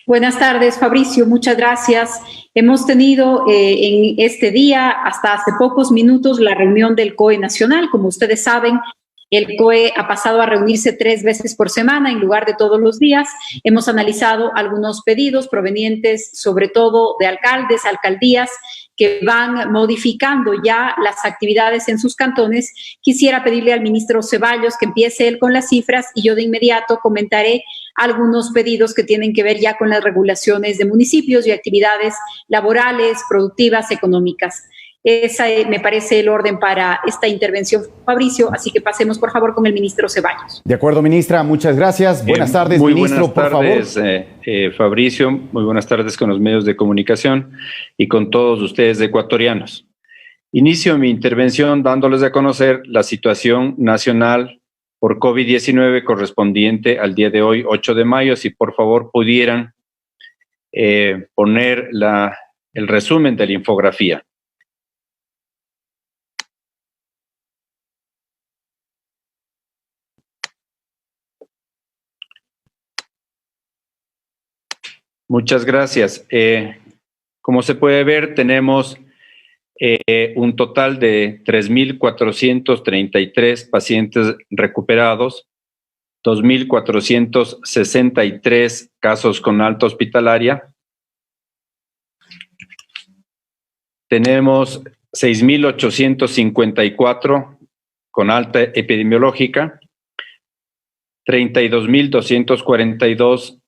Buenas tardes, Fabricio. Muchas gracias. Hemos tenido en este día, hasta hace pocos minutos, la reunión del COE Nacional. Como ustedes saben, el COE ha pasado a reunirse 3 veces por semana en lugar de todos los días. Hemos analizado algunos pedidos provenientes sobre todo de alcaldes, alcaldías, que van modificando ya las actividades en sus cantones. Quisiera pedirle al ministro Ceballos que empiece él con las cifras y yo de inmediato comentaré algunos pedidos que tienen que ver ya con las regulaciones de municipios y actividades laborales, productivas, económicas. Ese me parece el orden para esta intervención, Fabricio, así que pasemos por favor con el ministro Ceballos. De acuerdo, ministra, muchas gracias. Buenas tardes, ministro, por favor. Buenas tardes, Fabricio, muy buenas tardes con los medios de comunicación y con todos ustedes ecuatorianos. Inicio mi intervención dándoles a conocer la situación nacional por COVID-19 correspondiente al día de hoy, 8 de mayo, si por favor pudieran poner el resumen de la infografía. Muchas gracias. Como se puede ver, tenemos un total de 3.433 pacientes recuperados, 2.463 casos con alta hospitalaria. Tenemos 6.854 con alta epidemiológica, 32.242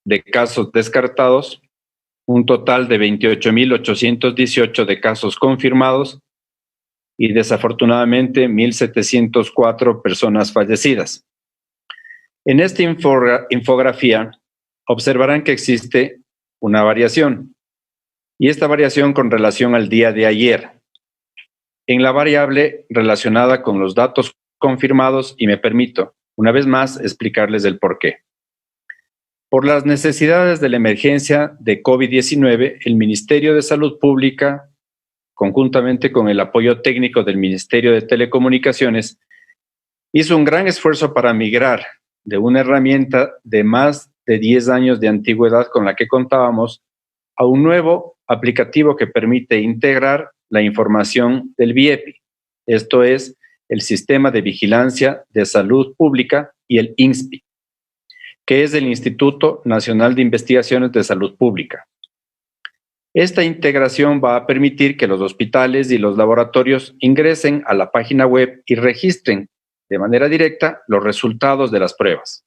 de casos descartados, un total de 28.818 de casos confirmados y desafortunadamente 1.704 personas fallecidas. En esta infografía observarán que existe una variación y esta variación con relación al día de ayer. En la variable relacionada con los datos confirmados, y me permito una vez más explicarles el porqué. Por las necesidades de la emergencia de COVID-19, el Ministerio de Salud Pública, conjuntamente con el apoyo técnico del Ministerio de Telecomunicaciones, hizo un gran esfuerzo para migrar de una herramienta de más de 10 años de antigüedad con la que contábamos a un nuevo aplicativo que permite integrar la información del BIEPI, esto es, el Sistema de Vigilancia de Salud Pública y el INSPI, que es el Instituto Nacional de Investigaciones de Salud Pública. Esta integración va a permitir que los hospitales y los laboratorios ingresen a la página web y registren de manera directa los resultados de las pruebas.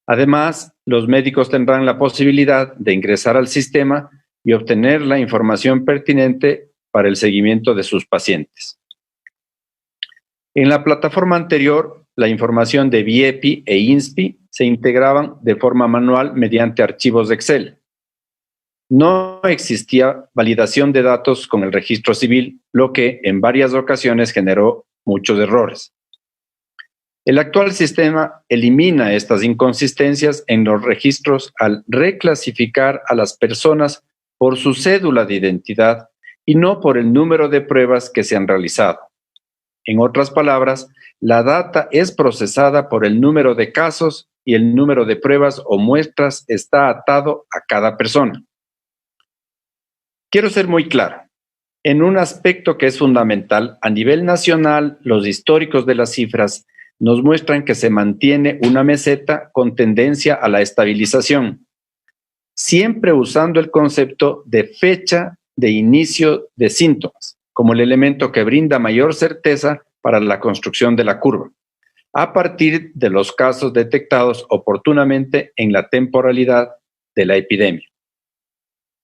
Además, los médicos tendrán la posibilidad de ingresar al sistema y obtener la información pertinente para el seguimiento de sus pacientes. En la plataforma anterior, la información de BIEPI e INSPI se integraban de forma manual mediante archivos de Excel. No existía validación de datos con el registro civil, lo que en varias ocasiones generó muchos errores. El actual sistema elimina estas inconsistencias en los registros al reclasificar a las personas por su cédula de identidad y no por el número de pruebas que se han realizado. En otras palabras, la data es procesada por el número de casos y el número de pruebas o muestras está atado a cada persona. Quiero ser muy claro. En un aspecto que es fundamental, a nivel nacional, los históricos de las cifras nos muestran que se mantiene una meseta con tendencia a la estabilización, siempre usando el concepto de fecha de inicio de síntomas como el elemento que brinda mayor certeza para la construcción de la curva, a partir de los casos detectados oportunamente en la temporalidad de la epidemia.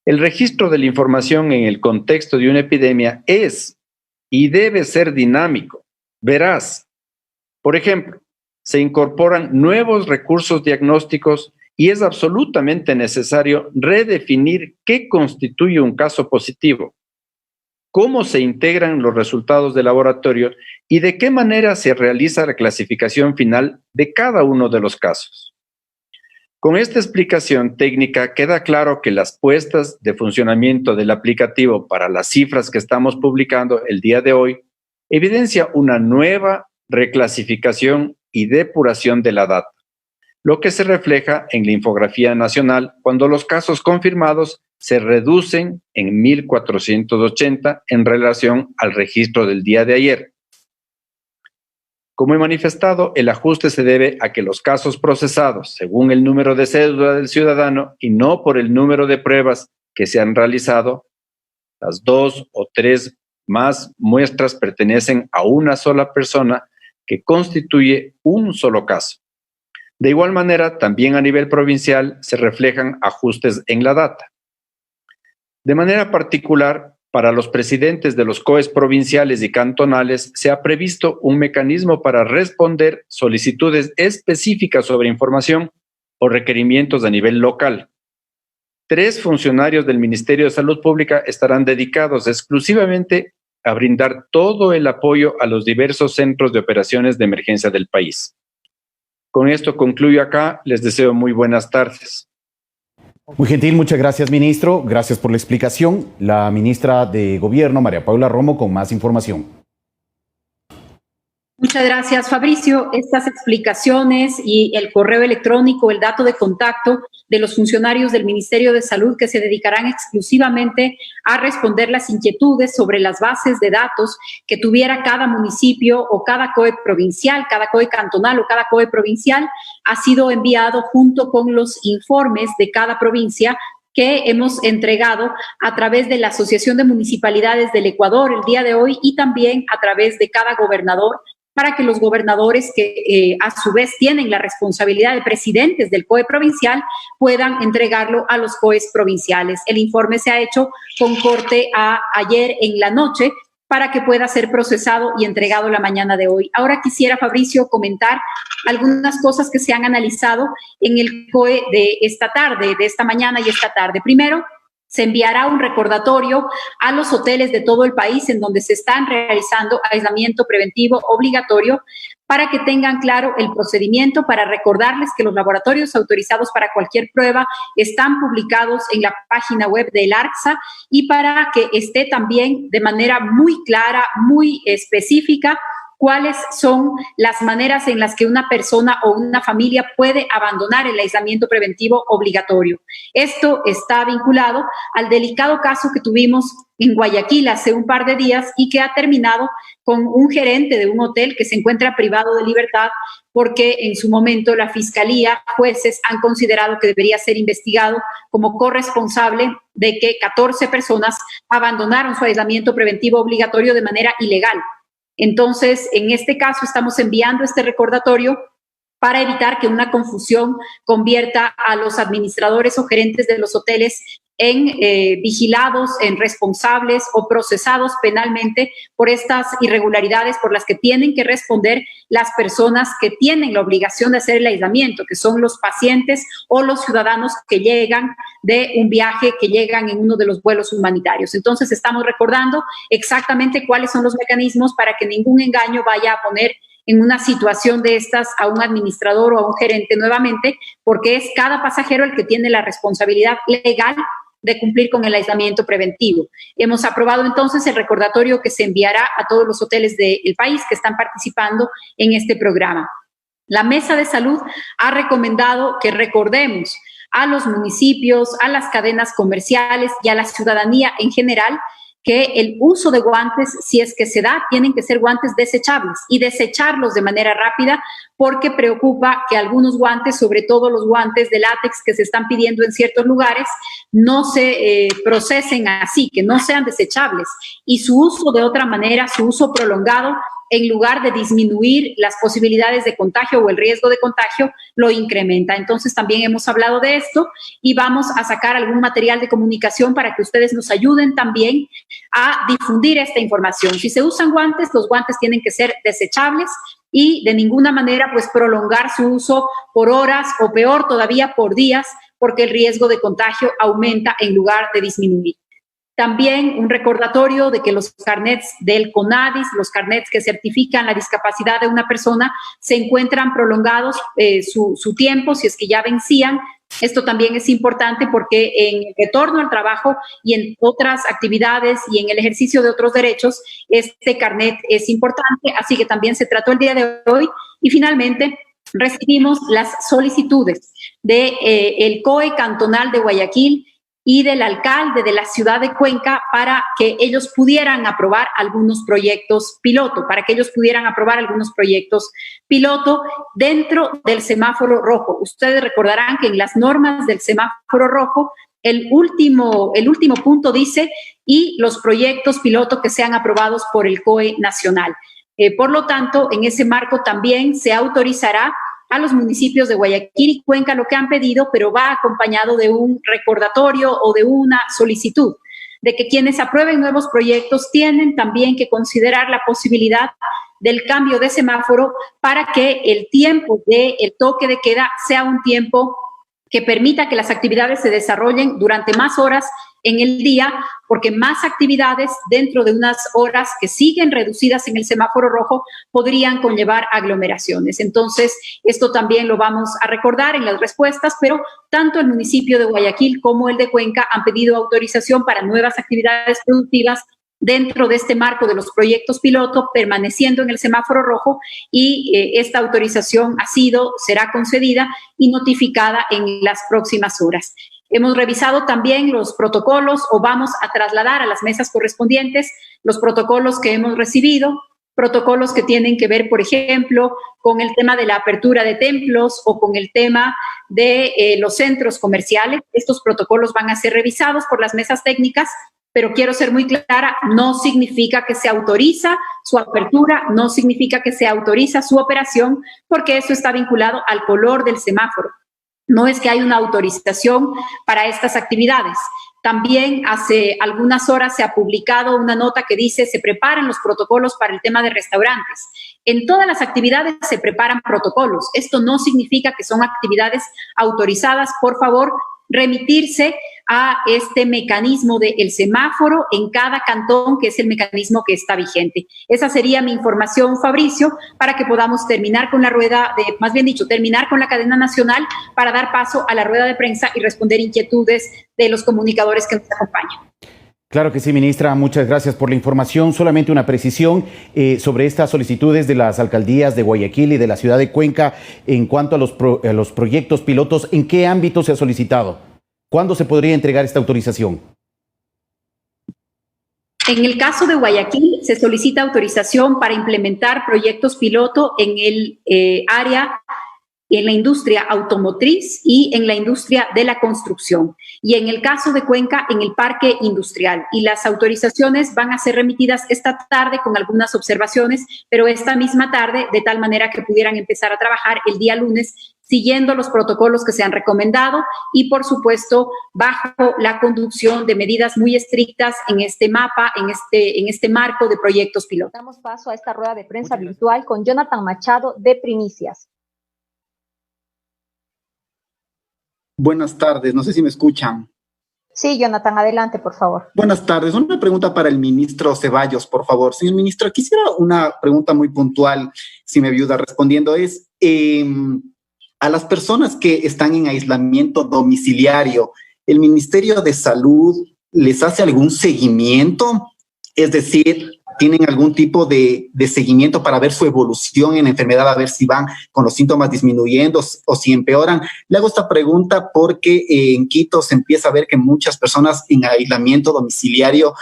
El registro de la información en el contexto de una epidemia es y debe ser dinámico, veraz. Por ejemplo, se incorporan nuevos recursos diagnósticos y es absolutamente necesario redefinir qué constituye un caso positivo, cómo se integran los resultados del laboratorio y de qué manera se realiza la clasificación final de cada uno de los casos. Con esta explicación técnica queda claro que las puestas de funcionamiento del aplicativo para las cifras que estamos publicando el día de hoy evidencia una nueva reclasificación y depuración de la data, lo que se refleja en la infografía nacional cuando los casos confirmados se reducen en 1.480 en relación al registro del día de ayer. Como he manifestado, el ajuste se debe a que los casos procesados, según el número de cédula del ciudadano y no por el número de pruebas que se han realizado, las 2 o 3 más muestras pertenecen a una sola persona que constituye un solo caso. De igual manera, también a nivel provincial se reflejan ajustes en la data. De manera particular, para los presidentes de los COEs provinciales y cantonales se ha previsto un mecanismo para responder solicitudes específicas sobre información o requerimientos a nivel local. 3 funcionarios del Ministerio de Salud Pública estarán dedicados exclusivamente a brindar todo el apoyo a los diversos centros de operaciones de emergencia del país. Con esto concluyo acá. Les deseo muy buenas tardes. Muy gentil, muchas gracias, ministro. Gracias por la explicación. La ministra de Gobierno, María Paula Romo, con más información. Muchas gracias, Fabricio. Estas explicaciones y el correo electrónico, el dato de contacto de los funcionarios del Ministerio de Salud que se dedicarán exclusivamente a responder las inquietudes sobre las bases de datos que tuviera cada municipio o cada COE provincial, cada COE cantonal o cada COE provincial, ha sido enviado junto con los informes de cada provincia que hemos entregado a través de la Asociación de Municipalidades del Ecuador el día de hoy y también a través de cada gobernador, para que los gobernadores que a su vez tienen la responsabilidad de presidentes del COE provincial puedan entregarlo a los COEs provinciales. El informe se ha hecho con corte a ayer en la noche para que pueda ser procesado y entregado la mañana de hoy. Ahora quisiera, Fabricio, comentar algunas cosas que se han analizado en el COE de esta tarde, de esta mañana y esta tarde. Primero, se enviará un recordatorio a los hoteles de todo el país en donde se están realizando aislamiento preventivo obligatorio para que tengan claro el procedimiento, para recordarles que los laboratorios autorizados para cualquier prueba están publicados en la página web del ARCSA y para que esté también de manera muy clara, muy específica, cuáles son las maneras en las que una persona o una familia puede abandonar el aislamiento preventivo obligatorio. Esto está vinculado al delicado caso que tuvimos en Guayaquil hace un par de días y que ha terminado con un gerente de un hotel que se encuentra privado de libertad porque en su momento la fiscalía, jueces han considerado que debería ser investigado como corresponsable de que 14 personas abandonaron su aislamiento preventivo obligatorio de manera ilegal. Entonces, en este caso, estamos enviando este recordatorio para evitar que una confusión convierta a los administradores o gerentes de los hoteles en vigilados, en responsables o procesados penalmente por estas irregularidades por las que tienen que responder las personas que tienen la obligación de hacer el aislamiento, que son los pacientes o los ciudadanos que llegan de un viaje, que llegan en uno de los vuelos humanitarios. Entonces, estamos recordando exactamente cuáles son los mecanismos para que ningún engaño vaya a poner en una situación de estas a un administrador o a un gerente nuevamente, porque es cada pasajero el que tiene la responsabilidad legal de cumplir con el aislamiento preventivo. Hemos aprobado entonces el recordatorio que se enviará a todos los hoteles del país que están participando en este programa. La Mesa de Salud ha recomendado que recordemos a los municipios, a las cadenas comerciales y a la ciudadanía en general que el uso de guantes, si es que se da, tienen que ser guantes desechables y desecharlos de manera rápida porque preocupa que algunos guantes, sobre todo los guantes de látex que se están pidiendo en ciertos lugares, no se procesen así, que no sean desechables y su uso de otra manera, su uso prolongado, en lugar de disminuir las posibilidades de contagio o el riesgo de contagio, lo incrementa. Entonces también hemos hablado de esto y vamos a sacar algún material de comunicación para que ustedes nos ayuden también a difundir esta información. Si se usan guantes, los guantes tienen que ser desechables y de ninguna manera pues prolongar su uso por horas o peor todavía por días, porque el riesgo de contagio aumenta en lugar de disminuir. También un recordatorio de que los carnets del CONADIS, los carnets que certifican la discapacidad de una persona, se encuentran prolongados su tiempo, si es que ya vencían. Esto también es importante porque en el retorno al trabajo y en otras actividades y en el ejercicio de otros derechos, este carnet es importante, así que también se trató el día de hoy. Y finalmente, recibimos las solicitudes de el COE cantonal de Guayaquil y del alcalde de la ciudad de Cuenca para que ellos pudieran aprobar algunos proyectos piloto, dentro del semáforo rojo. Ustedes recordarán que en las normas del semáforo rojo, el último punto dice, y los proyectos piloto que sean aprobados por el COE nacional. Por lo tanto, en ese marco también se autorizará a los municipios de Guayaquil y Cuenca lo que han pedido, pero va acompañado de un recordatorio o de una solicitud de que quienes aprueben nuevos proyectos tienen también que considerar la posibilidad del cambio de semáforo para que el tiempo del toque de queda sea un tiempo que permita que las actividades se desarrollen durante más horas en el día, porque más actividades dentro de unas horas que siguen reducidas en el semáforo rojo podrían conllevar aglomeraciones. Entonces, esto también lo vamos a recordar en las respuestas, pero tanto el municipio de Guayaquil como el de Cuenca han pedido autorización para nuevas actividades productivas dentro de este marco de los proyectos piloto, permaneciendo en el semáforo rojo, y esta autorización será concedida y notificada en las próximas horas. Hemos revisado también los protocolos, o vamos a trasladar a las mesas correspondientes los protocolos que hemos recibido, protocolos que tienen que ver, por ejemplo, con el tema de la apertura de templos o con el tema de los centros comerciales. Estos protocolos van a ser revisados por las mesas técnicas, pero quiero ser muy clara, no significa que se autoriza su apertura, no significa que se autoriza su operación, porque eso está vinculado al color del semáforo. No es que hay una autorización para estas actividades. También hace algunas horas se ha publicado una nota que dice se preparan los protocolos para el tema de restaurantes. En todas las actividades se preparan protocolos. Esto no significa que son actividades autorizadas. Por favor, remitirse a este mecanismo del semáforo en cada cantón, que es el mecanismo que está vigente. Esa sería mi información, Fabricio, para que podamos terminar con la terminar con la cadena nacional para dar paso a la rueda de prensa y responder inquietudes de los comunicadores que nos acompañan. Claro que sí, ministra. Muchas gracias por la información. Solamente una precisión sobre estas solicitudes de las alcaldías de Guayaquil y de la ciudad de Cuenca en cuanto a los proyectos pilotos. ¿En qué ámbito se ha solicitado? ¿Cuándo se podría entregar esta autorización? En el caso de Guayaquil, se solicita autorización para implementar proyectos piloto en el área, en la industria automotriz y en la industria de la construcción. Y en el caso de Cuenca, en el parque industrial. Y las autorizaciones van a ser remitidas esta tarde con algunas observaciones, pero esta misma tarde, de tal manera que pudieran empezar a trabajar el día lunes, siguiendo los protocolos que se han recomendado y, por supuesto, bajo la conducción de medidas muy estrictas en este mapa, en este marco de proyectos piloto. Damos paso a esta rueda de prensa virtual con Jonathan Machado de Primicias. Buenas tardes, no sé si me escuchan. Sí, Jonathan, adelante, por favor. Buenas tardes, una pregunta para el ministro Ceballos, por favor. Señor ministro, quisiera una pregunta muy puntual, si me ayuda respondiendo, es a las personas que están en aislamiento domiciliario, ¿el Ministerio de Salud les hace algún seguimiento? Es decir, ¿tienen algún tipo de seguimiento para ver su evolución en la enfermedad, a ver si van con los síntomas disminuyendo o si empeoran? Le hago esta pregunta porque en Quito se empieza a ver que muchas personas en aislamiento domiciliario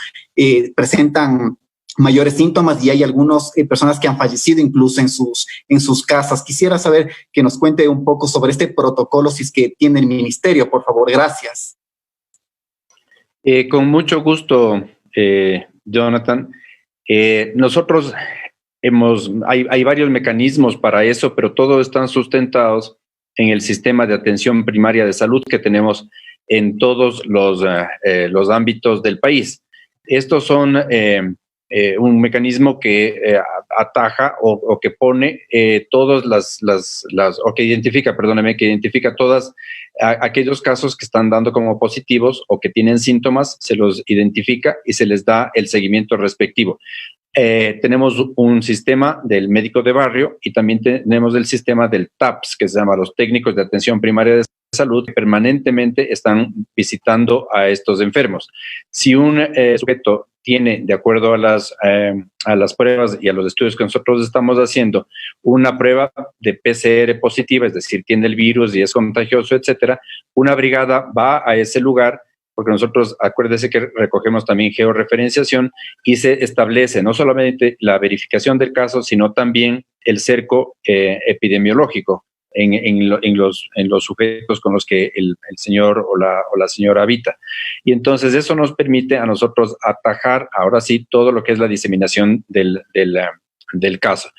presentan mayores síntomas y hay algunas personas que han fallecido incluso en sus casas. Quisiera saber que nos cuente un poco sobre este protocolo, si es que tiene el ministerio, por favor. Gracias. Con mucho gusto, Jonathan. Nosotros hay varios mecanismos para eso, pero todos están sustentados en el sistema de atención primaria de salud que tenemos en todos los ámbitos del país. Estos son un mecanismo que ataja o que pone todas que identifica todas aquellos casos que están dando como positivos o que tienen síntomas, se los identifica y se les da el seguimiento respectivo. Tenemos un sistema del médico de barrio y también tenemos el sistema del TAPS, que se llama los técnicos de atención primaria de salud, que permanentemente están visitando a estos enfermos. Si un sujeto tiene, de acuerdo a las pruebas y a los estudios que nosotros estamos haciendo, una prueba de PCR positiva, es decir, tiene el virus y es contagioso, etcétera, una brigada va a ese lugar, porque nosotros, acuérdese que recogemos también georreferenciación y se establece no solamente la verificación del caso, sino también el cerco epidemiológico en los sujetos con los que el señor o la señora habita. Y entonces eso nos permite a nosotros atajar, ahora sí, todo lo que es la diseminación del caso.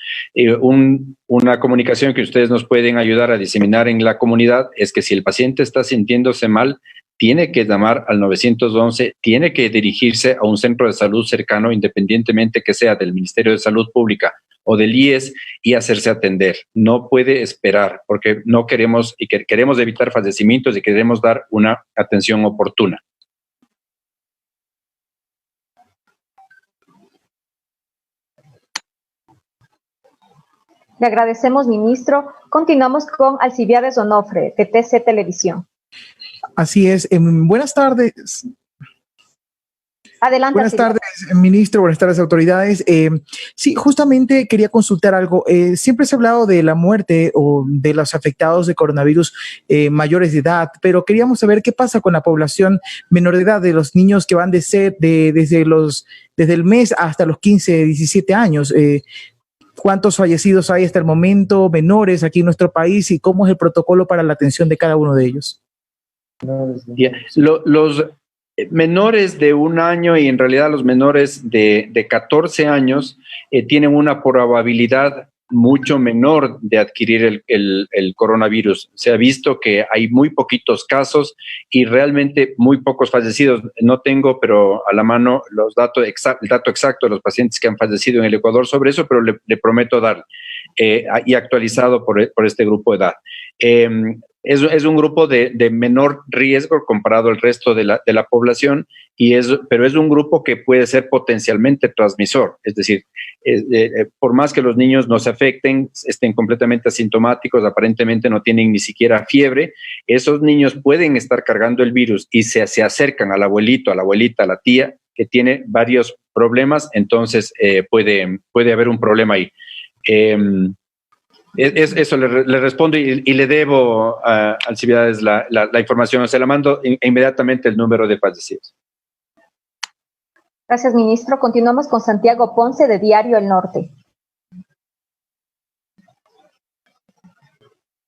Una comunicación que ustedes nos pueden ayudar a diseminar en la comunidad es que si el paciente está sintiéndose mal, tiene que llamar al 911, tiene que dirigirse a un centro de salud cercano, independientemente que sea del Ministerio de Salud Pública o del IES, y hacerse atender. No puede esperar, porque no queremos queremos evitar fallecimientos y queremos dar una atención oportuna. Le agradecemos, ministro. Continuamos con Alcibiades Onofre, de TC Televisión. Así es. Buenas tardes. Adelante. Buenas tardes, ministro. Buenas tardes, autoridades. Sí, justamente quería consultar algo. Siempre se ha hablado de la muerte o de los afectados de coronavirus mayores de edad, pero queríamos saber qué pasa con la población menor de edad, de los niños que van desde el mes hasta los 15, 17 años. ¿Cuántos fallecidos hay hasta el momento, menores aquí en nuestro país, y cómo es el protocolo para la atención de cada uno de ellos? Los menores de 1 año y en realidad los menores de 14 años tienen una probabilidad mucho menor de adquirir el coronavirus. Se ha visto que hay muy poquitos casos y realmente muy pocos fallecidos. No tengo, pero a la mano el dato exacto de los pacientes que han fallecido en el Ecuador sobre eso, pero le prometo darle y actualizado por este grupo de edad. Es un grupo de menor riesgo comparado al resto de la población, pero es un grupo que puede ser potencialmente transmisor. Es decir, por más que los niños no se afecten, estén completamente asintomáticos, aparentemente no tienen ni siquiera fiebre, esos niños pueden estar cargando el virus y se acercan al abuelito, a la abuelita, a la tía, que tiene varios problemas, entonces puede haber un problema ahí. Eso le respondo y le debo a Alcibiades la información. Se la mando inmediatamente el número de fallecidos. Gracias, ministro. Continuamos con Santiago Ponce, de Diario El Norte.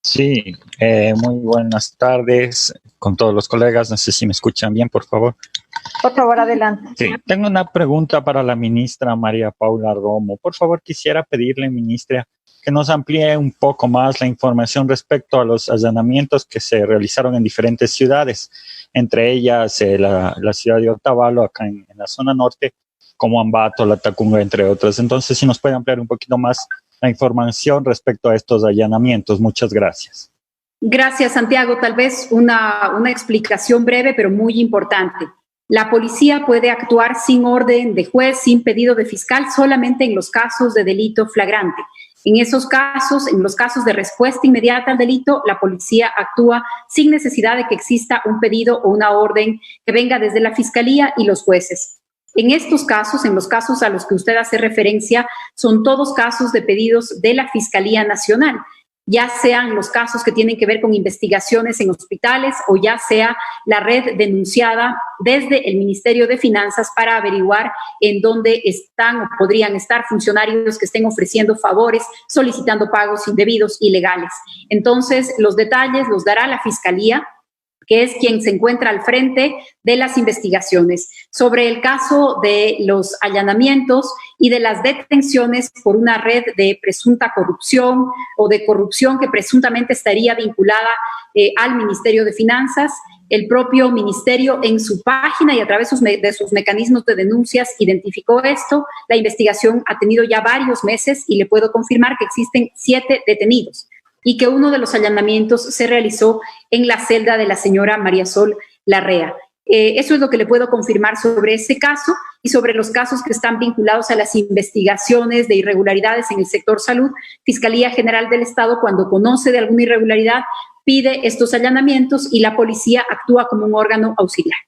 Sí, muy buenas tardes con todos los colegas. No sé si me escuchan bien, por favor. Por favor, adelante. Sí, tengo una pregunta para la ministra María Paula Romo. Por favor, quisiera pedirle, ministra, que nos amplíe un poco más la información respecto a los allanamientos que se realizaron en diferentes ciudades, entre ellas la ciudad de Otavalo, acá en la zona norte, como Ambato, Latacunga, entre otras. Entonces, si nos puede ampliar un poquito más la información respecto a estos allanamientos. Muchas gracias. Gracias, Santiago. Tal vez una explicación breve, pero muy importante. La policía puede actuar sin orden de juez, sin pedido de fiscal, solamente en los casos de delito flagrante. En esos casos, en los casos de respuesta inmediata al delito, la policía actúa sin necesidad de que exista un pedido o una orden que venga desde la fiscalía y los jueces. En estos casos, en los casos a los que usted hace referencia, son todos casos de pedidos de la Fiscalía Nacional, ya sean los casos que tienen que ver con investigaciones en hospitales o ya sea la red denunciada desde el Ministerio de Finanzas para averiguar en dónde están o podrían estar funcionarios que estén ofreciendo favores, solicitando pagos indebidos, ilegales. Entonces, los detalles los dará la Fiscalía, que es quien se encuentra al frente de las investigaciones. Sobre el caso de los allanamientos y de las detenciones por una red de presunta corrupción o de corrupción que presuntamente estaría vinculada al Ministerio de Finanzas, el propio ministerio en su página y a través de sus mecanismos de denuncias identificó esto. La investigación ha tenido ya varios meses y le puedo confirmar que existen 7 detenidos y que uno de los allanamientos se realizó en la celda de la señora María Sol Larrea. Eso es lo que le puedo confirmar sobre ese caso y sobre los casos que están vinculados a las investigaciones de irregularidades en el sector salud. Fiscalía General del Estado, cuando conoce de alguna irregularidad, pide estos allanamientos y la policía actúa como un órgano auxiliar.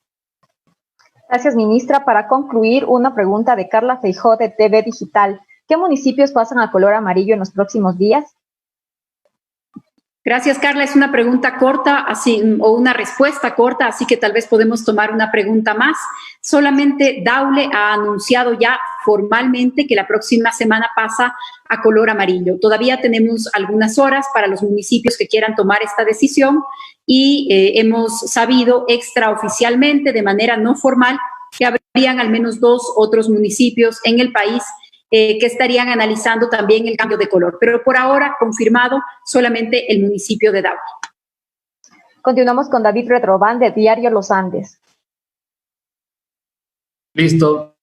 Gracias, ministra. Para concluir, una pregunta de Carla Feijó de TV Digital. ¿Qué municipios pasan a color amarillo en los próximos días? Gracias, Carla. Es una pregunta corta, o una respuesta corta, así que tal vez podemos tomar una pregunta más. Solamente Daule ha anunciado ya formalmente que la próxima semana pasa a color amarillo. Todavía tenemos algunas horas para los municipios que quieran tomar esta decisión y hemos sabido extraoficialmente, de manera no formal, que habrían al menos 2 otros municipios en el país que estarían analizando también el cambio de color. Pero por ahora, confirmado, solamente el municipio de Daule. Continuamos con David Retroban de Diario Los Andes. Listo.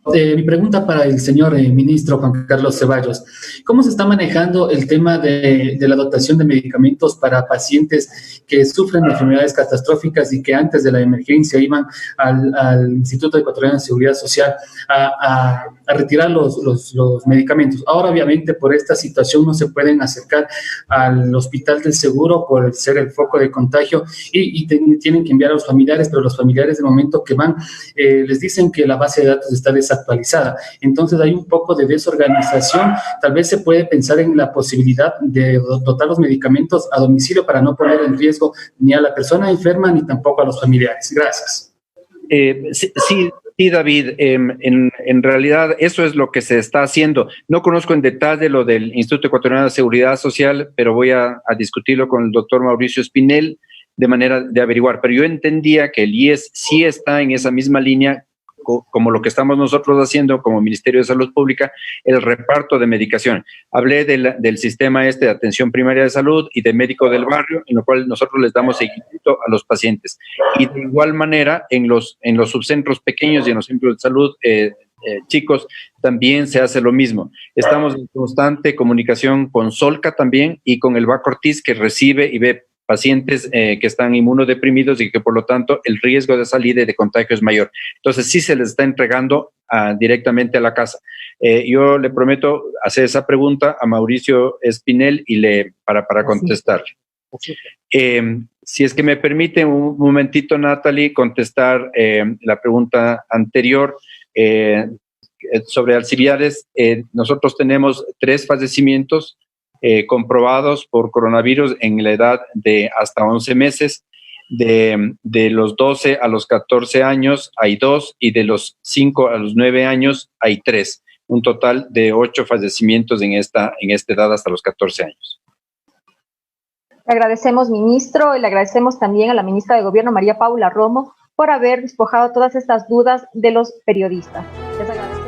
Mi pregunta para el señor ministro Juan Carlos Ceballos. ¿Cómo se está manejando el tema de la dotación de medicamentos para pacientes que sufren de enfermedades catastróficas y que antes de la emergencia iban al Instituto Ecuatoriano de Seguridad Social a retirar los medicamentos? Ahora, obviamente, por esta situación no se pueden acercar al Hospital del Seguro por ser el foco de contagio y tienen que enviar a los familiares, pero los familiares de momento que van les dicen que la base de datos está desactualizada. Entonces hay un poco de desorganización. Tal vez se puede pensar en la posibilidad de dotar los medicamentos a domicilio para no poner en riesgo ni a la persona enferma ni tampoco a los familiares. Gracias. Sí, David, en realidad eso es lo que se está haciendo. No conozco en detalle lo del Instituto Ecuatoriano de Seguridad Social, pero voy a discutirlo con el doctor Mauricio Espinel de manera de averiguar. Pero yo entendía que el IES sí está en esa misma línea, como lo que estamos nosotros haciendo como Ministerio de Salud Pública, el reparto de medicación. Hablé del sistema de atención primaria de salud y de médico del barrio, en lo cual nosotros les damos seguimiento a los pacientes. Y de igual manera, en los subcentros pequeños y en los centros de salud chicos, también se hace lo mismo. Estamos en constante comunicación con Solca también y con el BAC Ortiz, que recibe y ve pacientes que están inmunodeprimidos y que por lo tanto el riesgo de salida y de contagio es mayor. Entonces sí se les está entregando directamente a la casa. Yo le prometo hacer esa pregunta a Mauricio Espinel y para contestarle. Si es que me permite un momentito, Natalie, contestar la pregunta anterior sobre Alcibiades. Nosotros tenemos 3 fallecimientos comprobados por coronavirus en la edad de hasta 11 meses, de los 12 a los 14 años hay 2 y de los 5 a los 9 años hay 3, un total de 8 fallecimientos en esta edad hasta los 14 años. Le agradecemos, ministro, y le agradecemos también a la ministra de Gobierno, María Paula Romo, por haber despojado todas estas dudas de los periodistas. Les agradecemos.